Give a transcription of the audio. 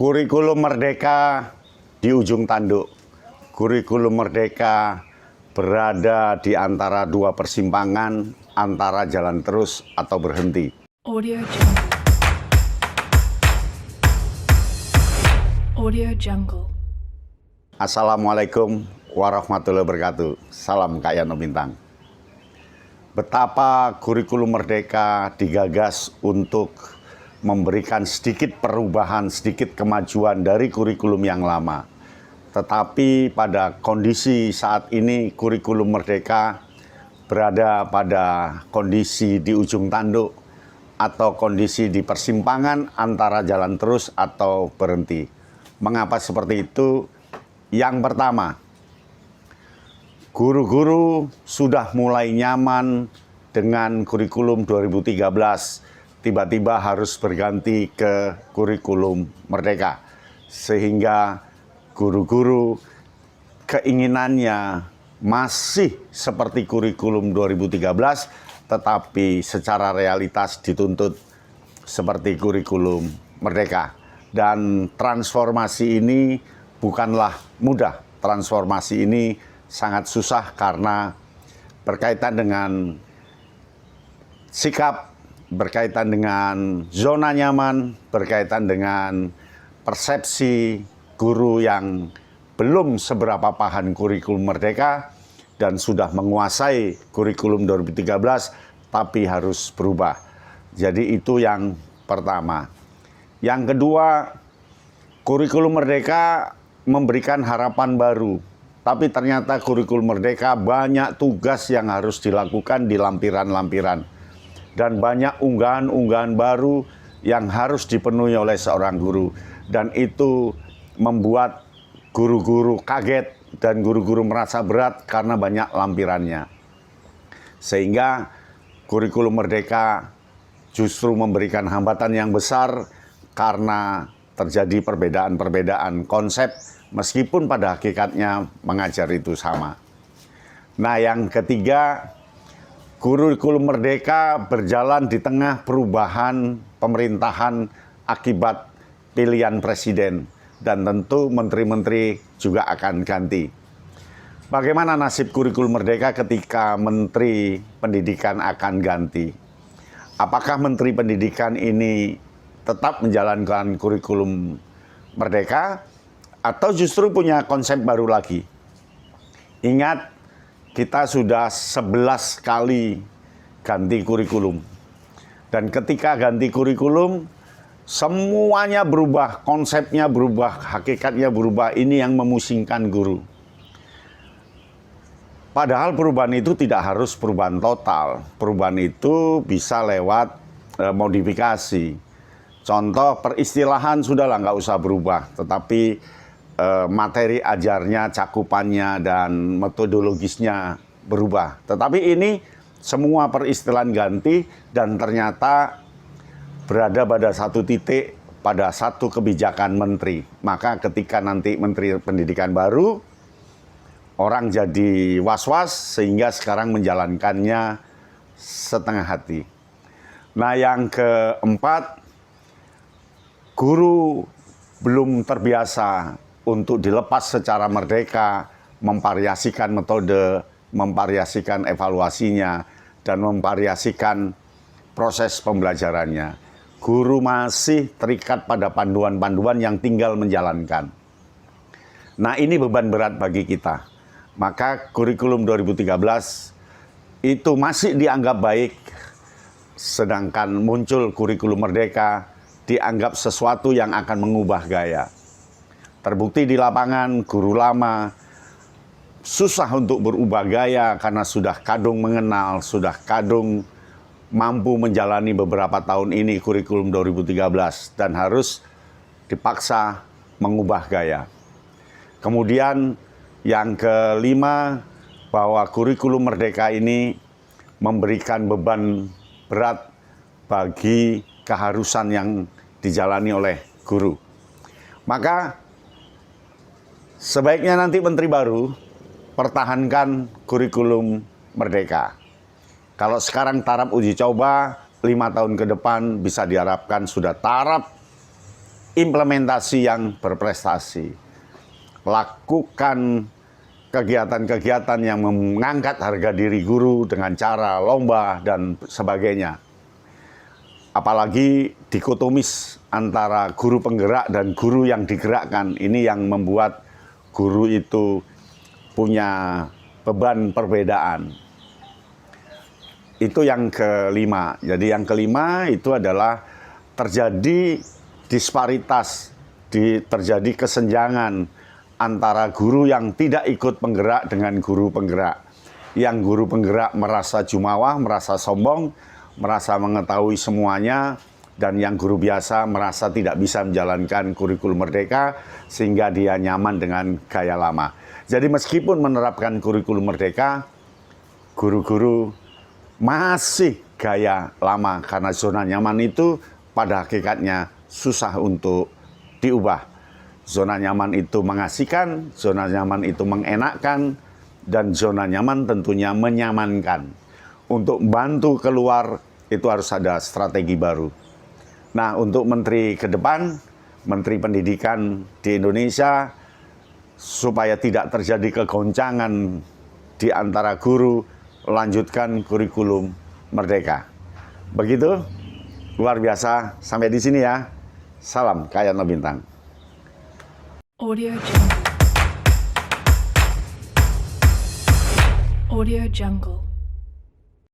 Kurikulum Merdeka di ujung tanduk. Kurikulum Merdeka berada di antara dua persimpangan, antara jalan terus atau berhenti. Audio Jungle. Audio Jungle. Assalamualaikum warahmatullahi wabarakatuh. Salam Kak Yano Bintang. Betapa kurikulum Merdeka digagas untuk memberikan sedikit perubahan, sedikit kemajuan dari kurikulum yang lama. Tetapi pada kondisi saat ini kurikulum Merdeka berada pada kondisi di ujung tanduk atau kondisi di persimpangan antara jalan terus atau berhenti. Mengapa seperti itu? Yang pertama, guru-guru sudah mulai nyaman dengan kurikulum 2013, tiba-tiba harus berganti ke kurikulum Merdeka. Sehingga guru-guru keinginannya masih seperti kurikulum 2013, tetapi secara realitas dituntut seperti kurikulum Merdeka. Dan transformasi ini bukanlah mudah. Transformasi ini sangat susah karena berkaitan dengan sikap, berkaitan dengan zona nyaman, berkaitan dengan persepsi guru yang belum seberapa paham kurikulum Merdeka dan sudah menguasai kurikulum 2013 tapi harus berubah. Jadi itu yang pertama. Yang kedua, kurikulum Merdeka memberikan harapan baru. Tapi ternyata kurikulum Merdeka banyak tugas yang harus dilakukan di lampiran-lampiran. Dan banyak unggahan-unggahan baru yang harus dipenuhi oleh seorang guru. Dan itu membuat guru-guru kaget dan guru-guru merasa berat karena banyak lampirannya. Sehingga kurikulum Merdeka justru memberikan hambatan yang besar karena terjadi perbedaan-perbedaan konsep meskipun pada hakikatnya mengajar itu sama. Nah, yang ketiga, kurikulum Merdeka berjalan di tengah perubahan pemerintahan akibat pilihan presiden dan tentu menteri-menteri juga akan ganti. Bagaimana nasib kurikulum Merdeka ketika menteri pendidikan akan ganti? Apakah menteri pendidikan ini tetap menjalankan kurikulum Merdeka atau justru punya konsep baru lagi? Ingat, kita sudah 11 kali ganti kurikulum. Dan ketika ganti kurikulum, semuanya berubah, konsepnya berubah, hakikatnya berubah. Ini yang memusingkan guru. Padahal perubahan itu tidak harus perubahan total. Perubahan itu bisa lewat modifikasi. Contoh peristilahan sudahlah nggak usah berubah, tetapi materi ajarnya, cakupannya, dan metodologisnya berubah. Tetapi ini semua peristilahan ganti dan ternyata berada pada satu titik, pada satu kebijakan menteri. Maka ketika nanti menteri pendidikan baru, orang jadi was-was sehingga sekarang menjalankannya setengah hati. Nah, yang keempat, guru belum terbiasa untuk dilepas secara merdeka, memvariasikan metode, memvariasikan evaluasinya, dan memvariasikan proses pembelajarannya. Guru masih terikat pada panduan-panduan yang tinggal menjalankan. Nah, ini beban berat bagi kita. Maka kurikulum 2013 itu masih dianggap baik, sedangkan muncul kurikulum Merdeka dianggap sesuatu yang akan mengubah gaya. Terbukti di lapangan, guru lama susah untuk berubah gaya karena sudah kadung mengenal, sudah kadung mampu menjalani beberapa tahun ini kurikulum 2013 dan harus dipaksa mengubah gaya. Kemudian yang kelima, bahwa kurikulum Merdeka ini memberikan beban berat bagi keharusan yang dijalani oleh guru. Maka sebaiknya nanti menteri baru pertahankan kurikulum Merdeka. Kalau sekarang taraf uji coba 5 tahun ke depan bisa diharapkan sudah taraf implementasi yang berprestasi. Lakukan kegiatan-kegiatan yang mengangkat harga diri guru dengan cara lomba dan sebagainya. Apalagi dikotomis antara guru penggerak dan guru yang digerakkan. Ini yang membuat guru itu punya beban perbedaan. Itu yang kelima. Jadi yang kelima itu adalah terjadi disparitas, terjadi kesenjangan antara guru yang tidak ikut penggerak dengan guru penggerak. Yang guru penggerak merasa jumawa, merasa sombong, merasa mengetahui semuanya, dan yang guru biasa merasa tidak bisa menjalankan kurikulum merdeka sehingga dia nyaman dengan gaya lama. Jadi meskipun menerapkan kurikulum merdeka, guru-guru masih gaya lama karena zona nyaman itu pada hakikatnya susah untuk diubah. Zona nyaman itu mengasihkan, zona nyaman itu mengenakkan, dan zona nyaman tentunya menyamankan. Untuk bantu keluar itu harus ada strategi baru. Nah, untuk menteri ke depan, menteri pendidikan di Indonesia, supaya tidak terjadi kegoncangan di antara guru, lanjutkan kurikulum merdeka. Begitu, luar biasa. Sampai di sini ya. Salam Kayan Lo Bintang. Audio Jungle. Audio Jungle.